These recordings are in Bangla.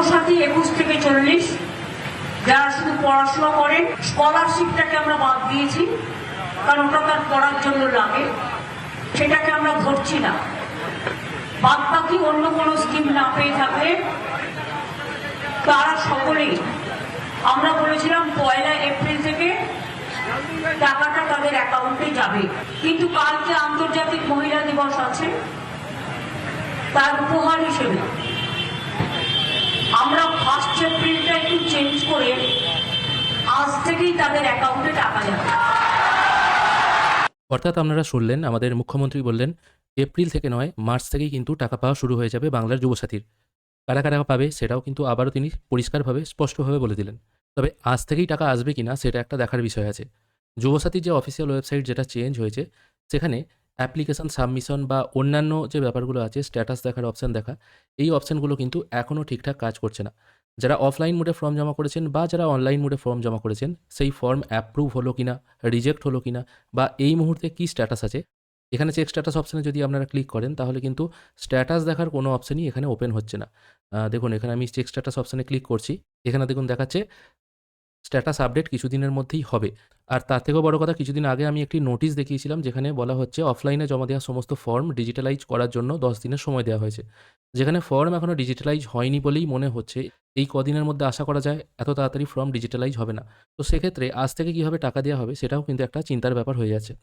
যুবসাথী 21 থেকে 40 যারা শুধু পড়াশোনা করেন, স্কলারশিপটাকে আমরা বাদ দিয়েছি, কারণ ওটা তার পড়ার জন্য লাগে, সেটাকে আমরা ধরছি না। বাদ বাকি অন্য কোনো স্কিম না পেয়ে থাকলে তারা সকলেই, আমরা বলেছিলাম 1 এপ্রিল থেকে টাকাটা তাদের অ্যাকাউন্টে যাবে। কিন্তু কালকে আন্তর্জাতিক মহিলা দিবস আছে, তার উপহার হিসেবে আমরা 1 এপ্রিলটা একটু চেঞ্জ করে আজ থেকেই তাদের অ্যাকাউন্টে টাকা যাবে। অর্থাৎ আপনারা শুনলেন, আমাদের মুখ্যমন্ত্রী বললেন এপ্রিল থেকে নয়, মার্চ থেকেই কিন্তু টাকা পাওয়া শুরু হয়ে যাবে বাংলার যুবসাথীর। কারা কারা পাবে সেটাও কিন্তু আবারও তিনি পরিষ্কারভাবে স্পষ্টভাবে বলে দিলেন। তবে আজ থেকেই টাকা আসবে কিনা সেটা একটা দেখার বিষয় আছে। যুবসাথীর যে অফিসিয়াল ওয়েবসাইট যেটা চেঞ্জ হয়েছে, সেখানে অ্যাপ্লিকেশন সাবমিশন বা অন্যান্য যে ব্যাপারগুলো আছে, স্ট্যাটাস দেখার অপশান দেখা, এই অপশানগুলো কিন্তু এখনও ঠিকঠাক কাজ করছে না। যারা অফলাইন মোডে ফর্ম জমা করেছেন বা যারা অনলাইন মোডে ফর্ম জমা করেছেন, সেই ফর্ম অ্যাপ্রুভ হলো কিনা, রিজেক্ট হলো কিনা, বা এই মুহূর্তে কী স্ট্যাটাস আছে, এখানে চেক স্ট্যাটাস অপশানে যদি আপনারা ক্লিক করেন তাহলে কিন্তু স্ট্যাটাস দেখার কোনো অপশানই এখানে ওপেন হচ্ছে না। দেখুন, এখানে আমি চেক স্ট্যাটাস অপশানে ক্লিক করছি, এখানে দেখুন দেখাচ্ছে স্ট্যাটাস আপডেট কিছুদিনের মধ্যেই হবে। আর তার থেকেও বড় কথা, কিছুদিন আগে আমি একটি নোটিশ দেখিয়েছিলাম যেখানে বলা হচ্ছে অফলাইনে জমা দেওয়া সমস্ত ফর্ম ডিজিটালাইজ করার জন্য 10 দিনের সময় দেওয়া হয়েছে। যেখানে ফর্ম এখনও ডিজিটালাইজ হয়নি বলেই মনে হচ্ছে এই কদিনের মধ্যে আশা করা যায় এত তাড়াতাড়ি ফর্ম ডিজিটালাইজ হবে না। তো সেক্ষেত্রে আজ থেকে কীভাবে টাকা দেওয়া হবে সেটাও কিন্তু একটা চিন্তার ব্যাপার হয়ে যাচ্ছে।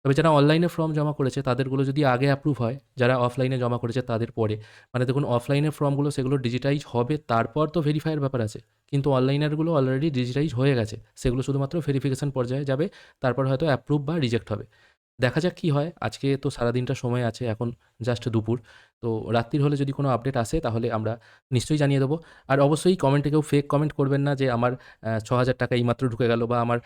তবে যারা অনলাইনে ফর্ম জমা করেছে তাদেরগুলো যদি আগে অ্যাপ্রুভ হয়, যারা অফলাইনে জমা করেছে তাদের পরে, মানে দেখুন অফলাইনের ফর্মগুলো সেগুলো ডিজিটাইজ হবে, তারপর তো ভেরিফাইয়ের ব্যাপার আছে। কিন্তু অনলাইনেরগুলো অলরেডি ডিজিটাইজ হয়ে গেছে, সেগুলো শুধুমাত্র ভেরিফিকেশন পর্যায়ে যাবে, তারপর হয়তো অ্যাপ্রুভ বা রিজেক্ট হবে। দেখা যাক কী হয়। আজকে তো সারাদিনটা সময় আছে, এখন জাস্ট দুপুর। তো রাত্রির হলে যদি কোনো আপডেট আসে তাহলে আমরা নিশ্চয়ই জানিয়ে দেবো। আর অবশ্যই কমেন্টে কেউ ফেক কমেন্ট করবেন না যে আমার ৬,০০০ টাকা এইমাত্র ঢুকে গেল বা আমার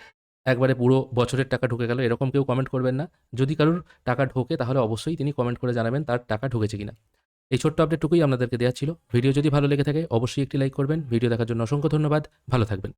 একবারে পুরো বছরের টাকা ঢুকে গেল, এরকম কেউ কমেন্ট করবেন না। যদি কারুর টাকা ঢোকে তাহলে অবশ্যই তিনি কমেন্ট করে জানাবেন তার টাকা ঢুকেছে কিনা। এই ছোট্ট আপডেটটুকুই আপনাদেরকে দেওয়া ছিল। ভিডিও যদি ভালো লেগে থাকে অবশ্যই একটি লাইক করবেন। ভিডিও দেখার জন্য অসংখ্য ধন্যবাদ। ভালো থাকবেন।